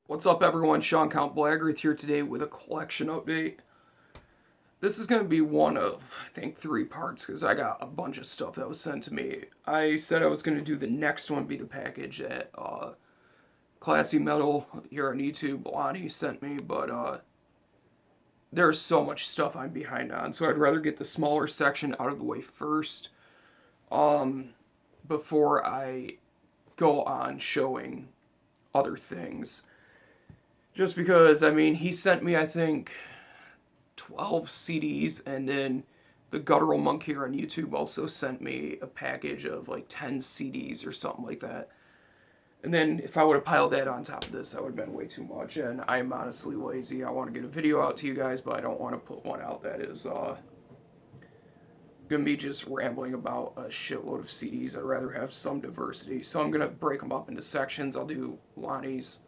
What's up, everyone? Sean Count Blaggery here today with a collection update. This is going to be one of, I think, 3 parts because I got a bunch of stuff that was sent to me. I said I was going to do the next one be the package that Classy Metal here on YouTube, Lonnie, sent me, but there's so much stuff I'm behind on, so I'd rather get the smaller section out of the way first before I go on showing other things. Just because, I mean, he sent me, I think, 12 CDs, and then the Guttural Monk here on YouTube also sent me a package of like 10 CDs or something like that. And then if I would have piled that on top of this, that would have been way too much, and I'm honestly lazy. I want to get a video out to you guys, but I don't want to put one out that is gonna be just rambling about a shitload of CDs. I'd rather have some diversity. So I'm gonna break them up into sections. I'll do Lonnie's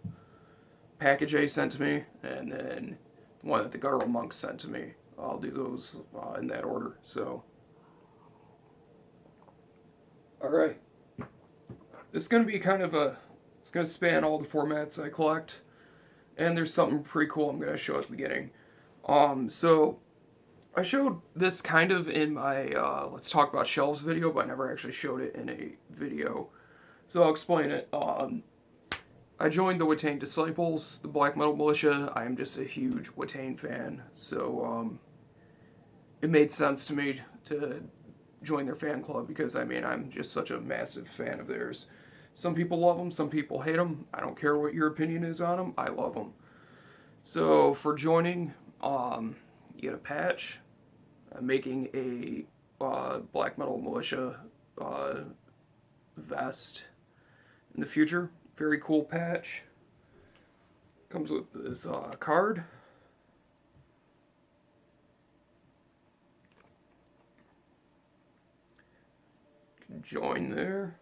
package A sent to me, and then the one that the Guttural Monk sent to me. I'll do those in that order. So, alright. This is going to be kind of a, it's going to span all the formats I collect, and there's something pretty cool I'm going to show at the beginning. So, I showed this kind of in my Let's Talk About Shelves video, but I never actually showed it in a video. So I'll explain it. I joined the Watain Disciples, the Black Metal Militia. I am just a huge Watain fan, so it made sense to me to join their fan club because, I mean, I'm just such a massive fan of theirs. Some people love them, some people hate them. I don't care what your opinion is on them, I love them. So for joining, you get a patch. I'm making a Black Metal Militia vest in the future. Very cool patch. Comes with this card. Join there.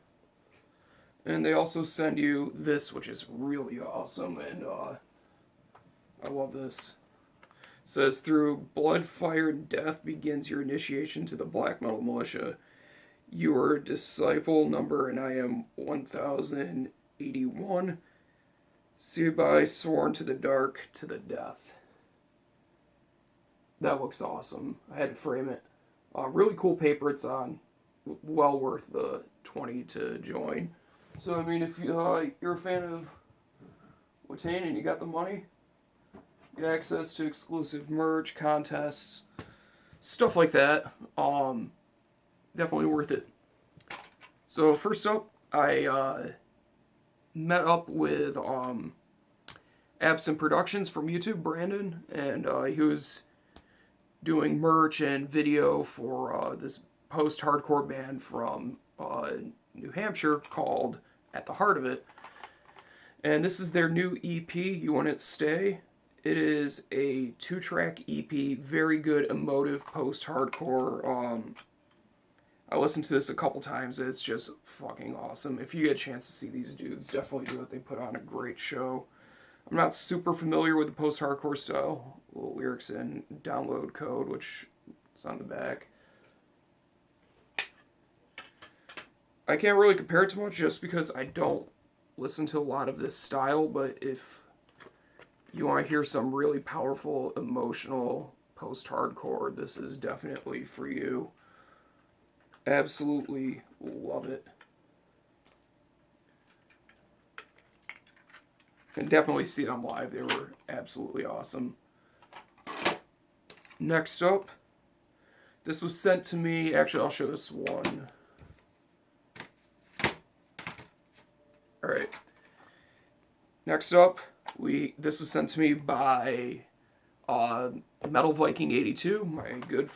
And they also send you this, which is really awesome, and I love this. It says, through blood, fire, and death begins your initiation to the Black Metal Militia. You are disciple number, and I am 1081. Hereby sworn to the dark, to the death. That looks awesome. I had to frame it. Really cool paper it's on. Well worth the 20 to join. So, I mean, if you're a fan of Watain and you got the money, get access to exclusive merch, contests, stuff like that. Definitely worth it. So, first up, I met up with Absent Productions from YouTube, Brandon, and he was doing merch and video for this post-hardcore band from New Hampshire called At the Heart of It. And this is their new EP, You Want It Stay. It is a 2-track EP, very good, emotive post-hardcore. I listened to this a couple times. It's just fucking awesome. If you get a chance to see these dudes, definitely do it. They put on a great show. I'm not super familiar with the post-hardcore style. Little lyrics in download code, which is on the back. I can't really compare it to much just because I don't listen to a lot of this style, but if you want to hear some really powerful, emotional post-hardcore, this is definitely for you. Absolutely love it. Can definitely see them live. They were absolutely awesome. Next up, this was sent to me. Actually, I'll show this one. Alright. Next up, this was sent to me by Metal Viking 82, my good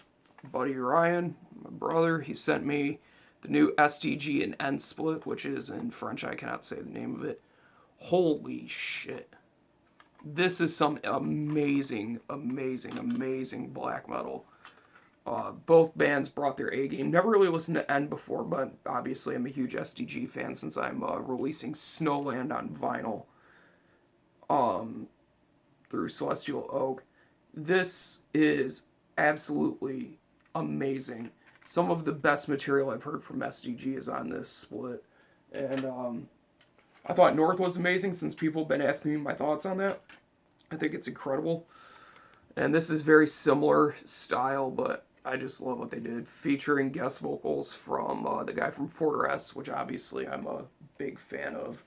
buddy Ryan, my brother. He sent me the new SDG and N split, which is in French. I cannot say the name of it. Holy shit. This is some amazing, amazing, amazing black metal. Both bands brought their A game. Never really listened to N before, but obviously I'm a huge SDG fan since I'm releasing Snowland on vinyl through Celestial Oak. This is absolutely amazing. Some of the best material I've heard from SDG is on this split. And I thought North was amazing since people have been asking me my thoughts on that. I think it's incredible. And this is very similar style, but I just love what they did. Featuring guest vocals from the guy from Fortress, which obviously I'm a big fan of.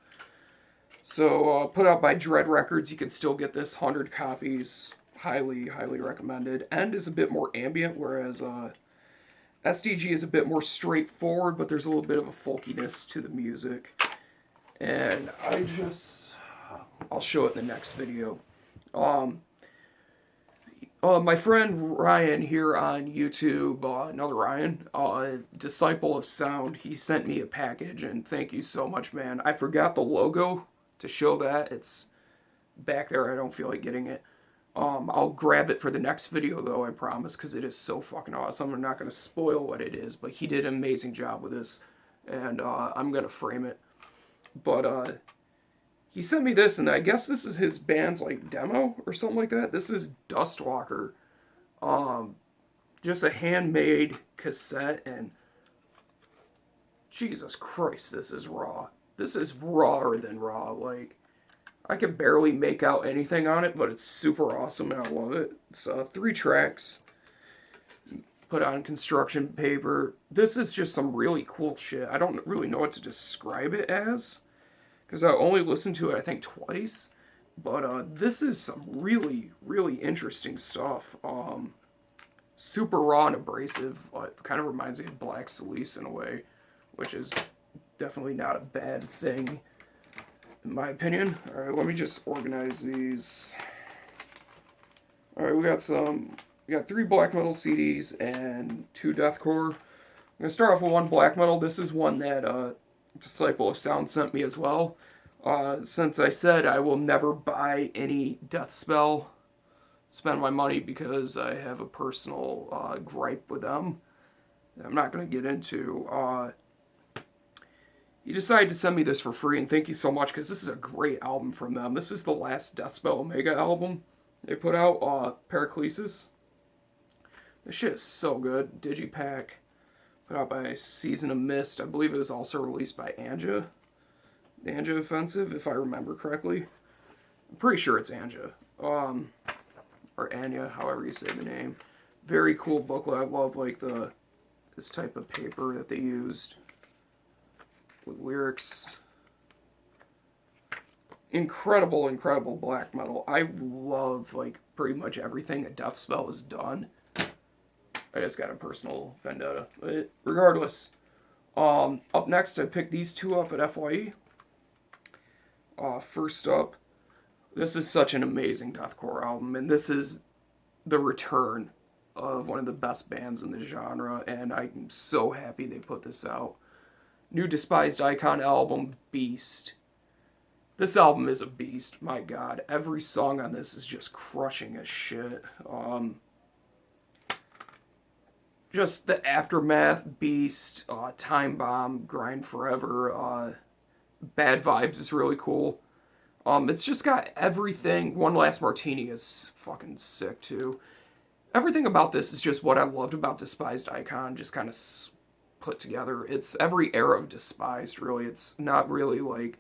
So, put out by Dread Records. You can still get this 100 copies. Highly, highly recommended. End is a bit more ambient, whereas SDG is a bit more straightforward, but there's a little bit of a folkiness to the music. And I'll show it in the next video. My friend Ryan here on YouTube, another Ryan, Disciple of Sound, he sent me a package, and thank you so much, man. I forgot the logo to show that. It's back there. I don't feel like getting it. I'll grab it for the next video, though, I promise, because it is so fucking awesome. I'm not going to spoil what it is, but he did an amazing job with this, and I'm going to frame it. But he sent me this, and I guess this is his band's, like, demo or something like that. This is Dustwalker. Just a handmade cassette, and Jesus Christ, this is raw. This is rawer than raw. Like, I can barely make out anything on it, but it's super awesome, and I love it. It's 3 tracks. Put on construction paper. This is just some really cool shit. I don't really know what to describe it as, because I only listened to it, I think, twice. But this is some really, really interesting stuff. Super raw and abrasive. Kind of reminds me of Black Celice in a way, which is definitely not a bad thing, in my opinion. Alright, let me just organize these. Alright, we got 3 black metal CDs and 2 deathcore. I'm going to start off with 1 black metal. This is one that Disciple of Sound sent me as well. Since I said I will never buy any Deathspell, spend my money, because I have a personal gripe with them that I'm not going to get into. He decided to send me this for free, and thank you so much, because this is a great album from them. This is the last Deathspell Omega album they put out, Paraclesis. This shit is so good. Digipack, put out by Season of Mist. I believe it was also released by Anja. The Anja Offensive, if I remember correctly. I'm pretty sure it's Anja. Or Anya, however you say the name. Very cool booklet. I love, like, this type of paper that they used with lyrics. Incredible, incredible black metal. I love, like, pretty much everything that Deathspell has done. I just got a personal vendetta. But regardless, up next, I picked these 2 up at FYE. First up, this is such an amazing deathcore album, and this is the return of one of the best bands in the genre, and I'm so happy they put this out. New Despised Icon album, Beast. This album is a beast, my god. Every song on this is just crushing as shit. Just the Aftermath, Beast, Time Bomb, Grind Forever, Bad Vibes is really cool. It's just got everything. One Last Martini is fucking sick, too. Everything about this is just what I loved about Despised Icon, just kind of put together. It's every era of Despised, really. It's not really, like,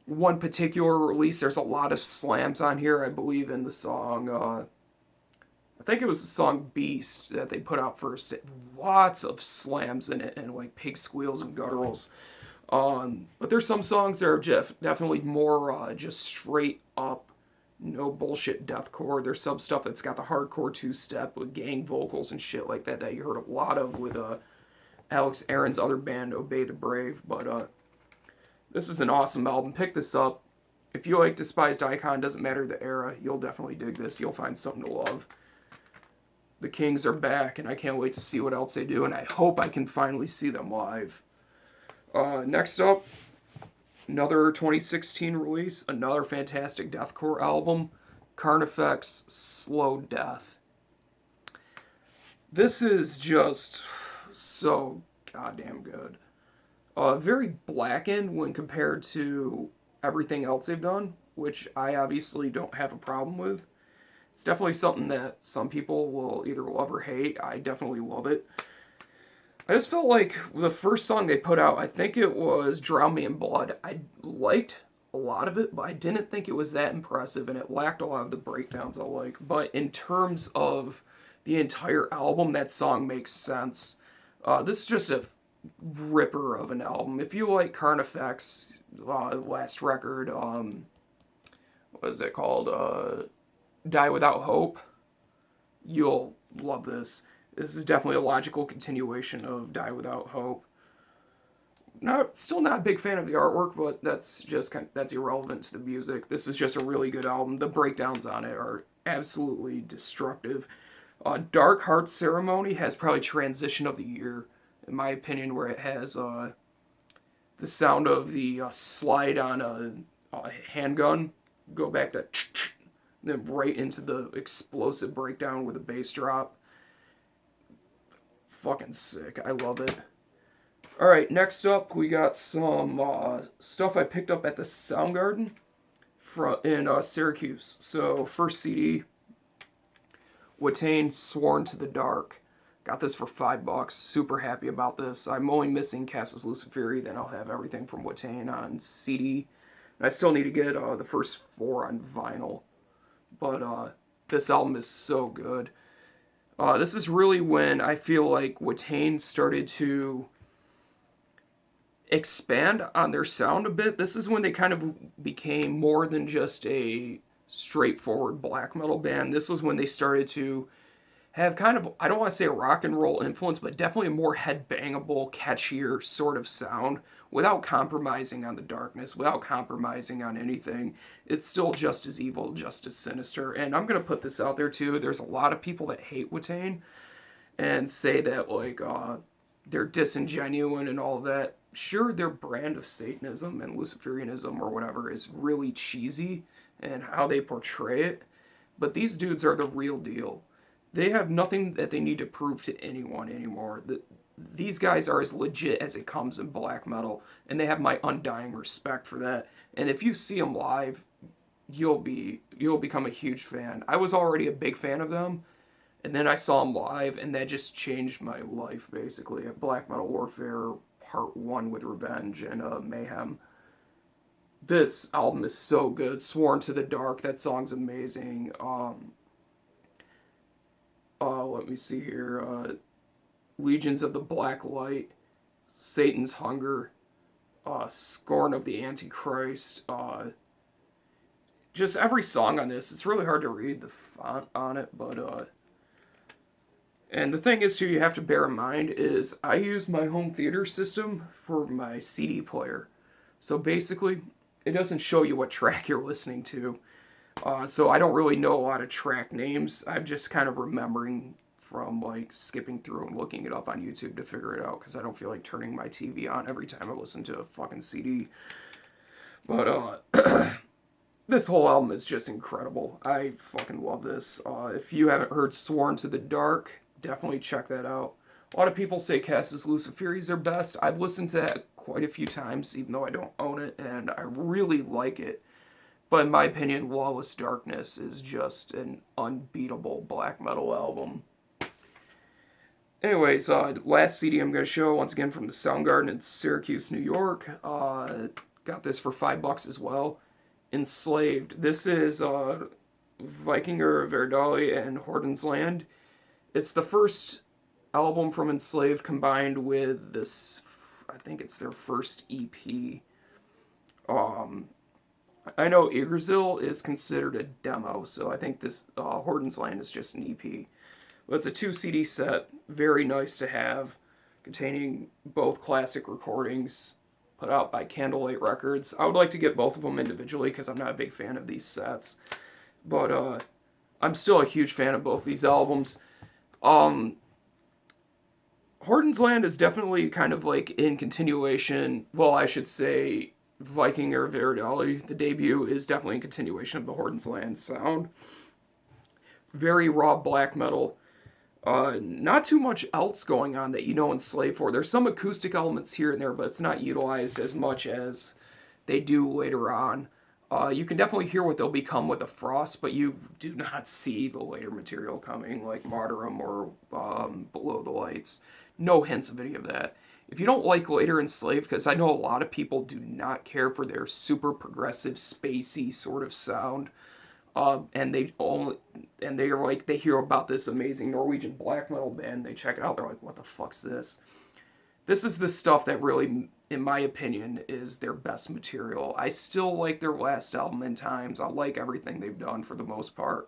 one particular release. There's a lot of slams on here, I believe, in the song, I think it was the song Beast that they put out first. Lots of slams in it, and, like, pig squeals and gutturals. But there's some songs that are definitely more just straight up, no bullshit deathcore. There's some stuff that's got the hardcore 2-step with gang vocals and shit like that you heard a lot of with Alex Aaron's other band, Obey the Brave. But this is an awesome album. Pick this up. If you like Despised Icon, doesn't matter the era, you'll definitely dig this. You'll find something to love. The Kings are back, and I can't wait to see what else they do, and I hope I can finally see them live. Next up, another 2016 release, another fantastic deathcore album, Carnifex Slow Death. This is just so goddamn good. Very blackened when compared to everything else they've done, which I obviously don't have a problem with. It's definitely something that some people will either love or hate. I definitely love it. I just felt like the first song they put out, I think it was Drown Me in Blood. I liked a lot of it, but I didn't think it was that impressive, and it lacked a lot of the breakdowns I like. But in terms of the entire album, that song makes sense. This is just a ripper of an album. If you like Carnifex, last record, what is it called? Die Without Hope, you'll love this. This is definitely a logical continuation of Die Without Hope. Still not a big fan of the artwork, but that's irrelevant to the music. This is just a really good album. The breakdowns on it are absolutely destructive. Dark Heart Ceremony has probably transition of the year, in my opinion, where it has the sound of the slide on a handgun go back to then right into the explosive breakdown with a bass drop. Fucking sick. I love it. Alright, next up we got some stuff I picked up at the Soundgarden in Syracuse. So, first CD, Watain, Sworn to the Dark. Got this for $5. Super happy about this. I'm only missing Castus Luciferi, then I'll have everything from Watain on CD. And I still need to get the first 4 on vinyl. But this album is so good. This is really when I feel like Watain started to expand on their sound a bit. This is when they kind of became more than just a straightforward black metal band. This was when they started to have kind of, I don't want to say a rock and roll influence, but definitely a more headbangable, catchier sort of sound without compromising on the darkness, without compromising on anything. It's still just as evil, just as sinister. And I'm going to put this out there too. There's a lot of people that hate Watain and say that like they're disingenuous and all of that. Sure, their brand of Satanism and Luciferianism or whatever is really cheesy and how they portray it, but these dudes are the real deal. They have nothing that they need to prove to anyone anymore. These guys are as legit as it comes in black metal, and they have my undying respect for that. And if you see them live, you'll become a huge fan. I was already a big fan of them, and then I saw them live, and that just changed my life, basically. At Black Metal Warfare Part 1 with Revenge and Mayhem. This album is so good. Sworn to the Dark, that song's amazing. Let me see here. Legions of the Black Light, Satan's Hunger, Scorn of the Antichrist. Just every song on this. It's really hard to read the font on it, but and the thing is too, you have to bear in mind is I use my home theater system for my CD player. So basically, it doesn't show you what track you're listening to. So I don't really know a lot of track names. I'm just kind of remembering from like skipping through and looking it up on YouTube to figure it out because I don't feel like turning my TV on every time I listen to a fucking CD. But this whole album is just incredible. I fucking love this. If you haven't heard Sworn to the Dark, definitely check that out. A lot of people say Castus Luciferi is their best. I've listened to that quite a few times, even though I don't own it, and I really like it. But in my opinion, Lawless Darkness is just an unbeatable black metal album. Anyways, last CD I'm going to show, once again from the Soundgarden in Syracuse, New York. Got this for $5 as well. Enslaved. This is Vikingur Verdali and Horden's Land. It's the first album from Enslaved combined with this, I think it's their first EP. I know Yggdrasil is considered a demo, so I think this Horden's Land is just an EP. But it's a 2 CD set, very nice to have, containing both classic recordings put out by Candlelight Records. I would like to get both of them individually because I'm not a big fan of these sets. But I'm still a huge fan of both these albums. Horden's Land is definitely kind of like in continuation, well, I should say Vikingur Verdali, the debut, is definitely in continuation of the Horden's Land sound. Very raw black metal. Not too much else going on that you know Enslaved for. There's some acoustic elements here and there, but it's not utilized as much as they do later on. You can definitely hear what they'll become with the Frost, but you do not see the later material coming, like Martyrum or Below the Lights. No hints of any of that. If you don't like later Enslaved, because I know a lot of people do not care for their super progressive, spacey sort of sound, and they're like, they hear about this amazing Norwegian black metal band, they check it out, they're like, what the fuck's this? This is the stuff that really, in my opinion, is their best material. I still like their last album, In Times. I like everything they've done for the most part.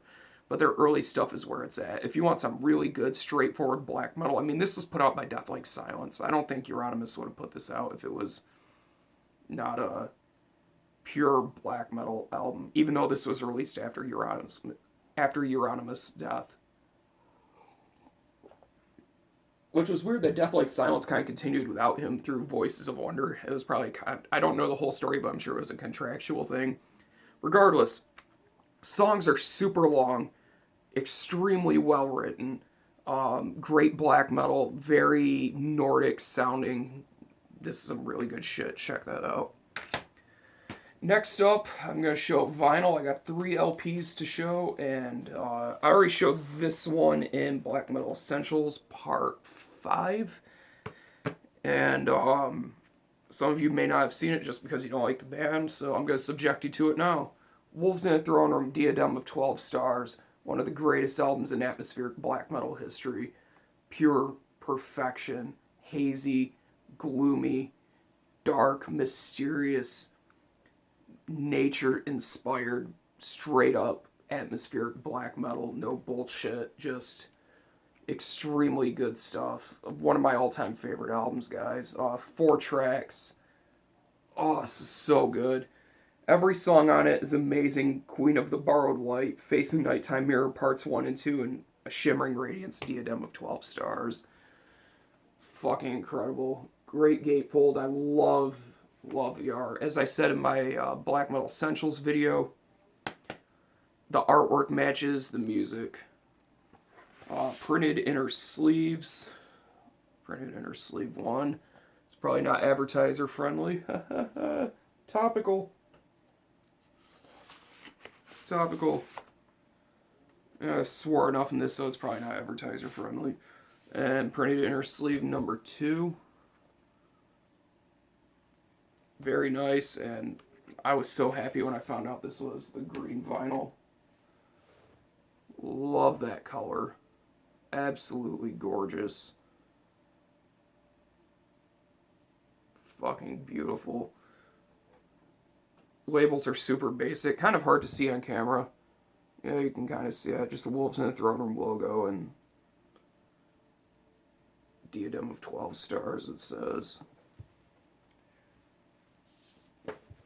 But their early stuff is where it's at. If you want some really good, straightforward black metal, I mean, this was put out by Death Like Silence. I don't think Euronymous would have put this out if it was not a pure black metal album, even though this was released after Euronymous' death. Which was weird that Death Like Silence kind of continued without him through Voices of Wonder. It was probably I don't know the whole story, but I'm sure it was a contractual thing. Regardless, songs are super long, extremely well written, great black metal, very Nordic sounding. This is some really good shit. Check that out. Next up, I'm going to show vinyl. I got 3 LPs to show, and I already showed this one in Black Metal Essentials Part 5. And some of you may not have seen it just because you don't like the band, so I'm going to subject you to it now. Wolves in a Throne Room, Diadem of 12 Stars, one of the greatest albums in atmospheric black metal history. Pure perfection, hazy, gloomy, dark, mysterious, nature-inspired, straight-up atmospheric black metal. No bullshit, just extremely good stuff. One of my all-time favorite albums, guys. 4 tracks. Oh, this is so good. Every song on it is amazing. Queen of the Borrowed Light, Facing Nighttime Mirror Parts 1 and 2, and A Shimmering Radiance, Diadem of 12 Stars. Fucking incredible. Great gatefold. I love the art. As I said in my Black Metal Essentials video, the artwork matches the music. Printed inner sleeves. Printed inner sleeve 1. It's probably not advertiser friendly. Topical. It's topical. I swore enough in this, so it's probably not advertiser friendly. And printed inner sleeve number 2. Very nice, and I was so happy when I found out this was the green vinyl. Love that color. Absolutely gorgeous. Fucking beautiful. Labels are super basic, kind of hard to see on camera. Yeah, you can kind of see it. Just the Wolves in the Throne Room logo and Diadem of 12 Stars, it says.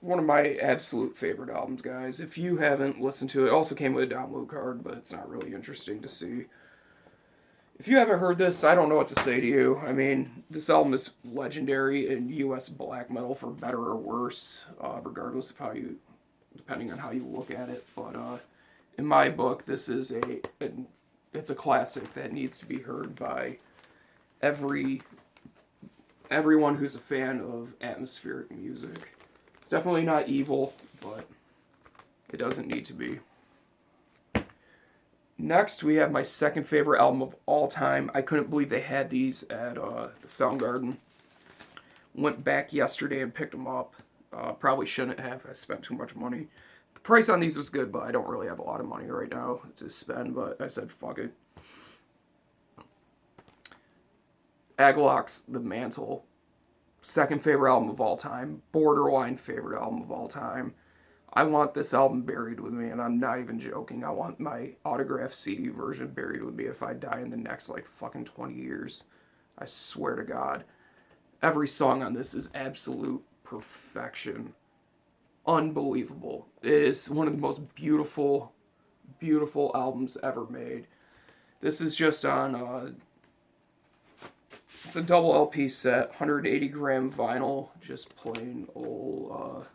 One of my absolute favorite albums, guys. If you haven't listened to it, it also came with a download card, but it's not really interesting to see. If you haven't heard this, I don't know what to say to you. I mean, this album is legendary in U.S. black metal, for better or worse, regardless of how you, depending on how you look at it. But in my book, this is it's a classic that needs to be heard by everyone who's a fan of atmospheric music. It's definitely not evil, but it doesn't need to be. Next, we have my second favorite album of all time. I couldn't believe they had these at the Soundgarden. Went back yesterday and picked them up. Probably shouldn't have. I spent too much money. The price on these was good, but I don't really have a lot of money right now to spend, but I said fuck it. Agalloch's The Mantle. Second favorite album of all time. Borderline favorite album of all time. I want this album buried with me, and I'm not even joking. I want my autographed CD version buried with me if I die in the next, like, fucking 20 years. I swear to God. Every song on this is absolute perfection. Unbelievable. It is one of the most beautiful, beautiful albums ever made. This is just on, it's a double LP set, 180 gram vinyl, just plain old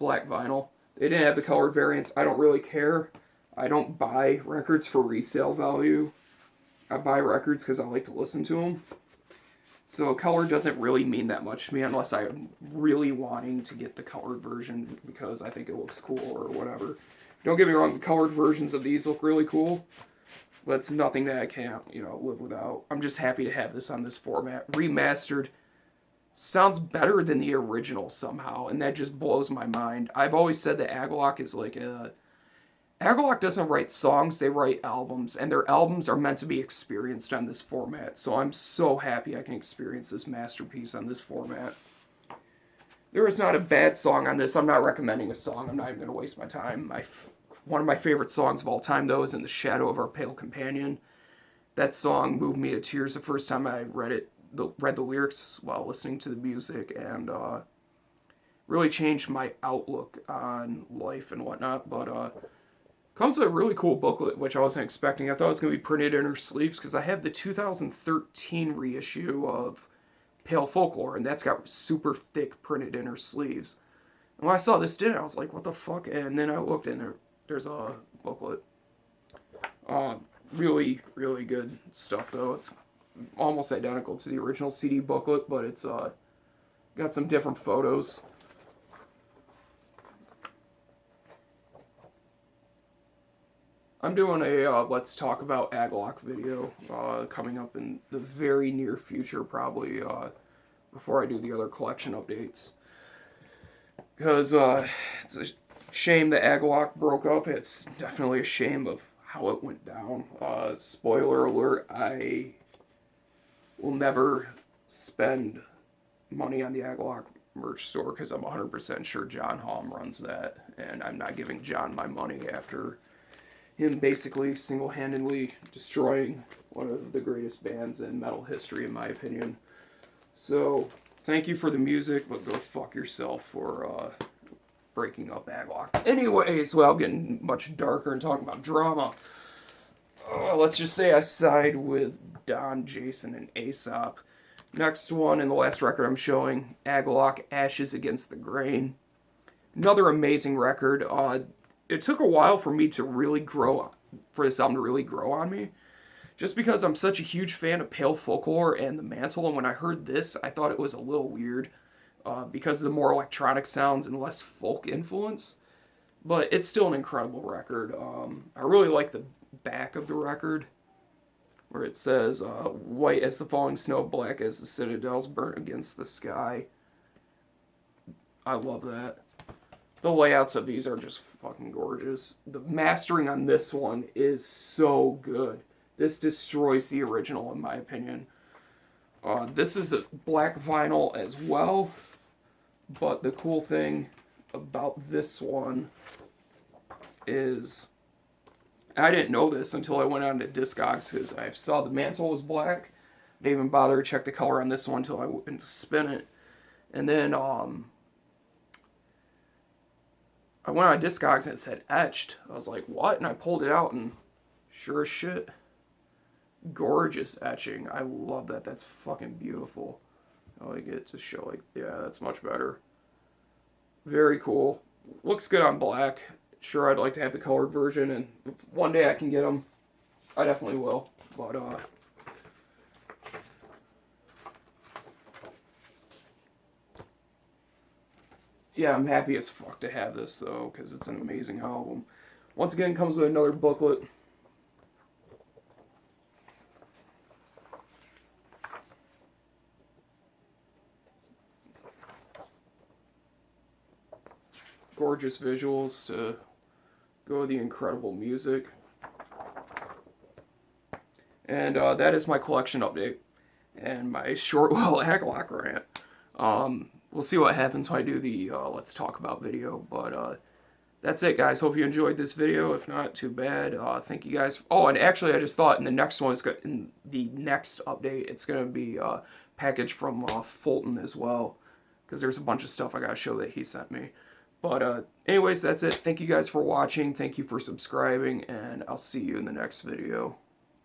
black vinyl. They didn't have the colored variants. I don't really care. I don't buy records for resale value. I buy records because I like to listen to them. So color doesn't really mean that much to me unless I'm really wanting to get the colored version because I think it looks cool or whatever. Don't get me wrong, the colored versions of these look really cool. That's nothing that I can't, live without. I'm just happy to have this on this format. Remastered sounds better than the original somehow, and that just blows my mind. I've always said that Agalloch is like a... Agalloch doesn't write songs, they write albums, and their albums are meant to be experienced on this format, so I'm so happy I can experience this masterpiece on this format. There is not a bad song on this. I'm not recommending a song. I'm not even going to waste my time. One of my favorite songs of all time, though, is In the Shadow of Our Pale Companion. That song moved me to tears the first time I read the lyrics while listening to the music, and really changed my outlook on life and whatnot. But comes with a really cool booklet, which I wasn't expecting. I thought it was going to be printed inner sleeves, because I have the 2013 reissue of Pale Folklore, and that's got super thick printed inner sleeves. And when I saw this I was like, what the fuck? And then I looked in there's a booklet. Really, really good stuff, though. It's almost identical to the original CD booklet, but it's got some different photos. I'm doing a Let's Talk About Agalloch video coming up in the very near future, probably before I do the other collection updates. Because it's a shame that Agalloch broke up. It's definitely a shame of how it went down. Spoiler alert, I will never spend money on the Agalloch merch store because I'm 100% sure John Halm runs that, and I'm not giving John my money after him basically single-handedly destroying one of the greatest bands in metal history, in my opinion. So, thank you for the music, but go fuck yourself for breaking up Agalloch. Anyways, well, getting much darker and talking about drama. Let's just say I side with Don, Jason, and Aesop. Next one, and the last record I'm showing, Agalloch, Ashes Against the Grain. Another amazing record. It took a while for me to really grow, for this album to really grow on me. Just because I'm such a huge fan of Pale Folklore and the Mantle, and when I heard this, I thought it was a little weird because of the more electronic sounds and less folk influence. But it's still an incredible record. I really like the back of the record, where it says, white as the falling snow, black as the citadels burnt against the sky. I love that. The layouts of these are just fucking gorgeous. The mastering on this one is so good. This destroys the original, in my opinion. This is a black vinyl as well, but the cool thing about this one is, I didn't know this until I went on to Discogs, because I saw the Mantle was black. I didn't even bother to check the color on this one until I went to spin it. And then, I went on Discogs and it said etched. I was like, what? And I pulled it out and sure as shit, gorgeous etching. I love that. That's fucking beautiful. I like it to show, like, yeah, that's much better. Very cool. Looks good on black. Sure, I'd like to have the colored version, and one day I can get them. I definitely will. But, yeah, I'm happy as fuck to have this, though, because it's an amazing album. Once again, it comes with another booklet. Gorgeous visuals to go with the incredible music. And that is my collection update and my short little Agalloch rant. We'll see what happens when I do the Let's Talk About video, but that's it, guys. Hope you enjoyed this video. If not, too bad. Thank you guys. Oh, and actually, I just thought in the next one, in the next update, it's going to be a package from Fulton as well, because there's a bunch of stuff I got to show that he sent me. But anyways, that's it. Thank you guys for watching. Thank you for subscribing, and I'll see you in the next video.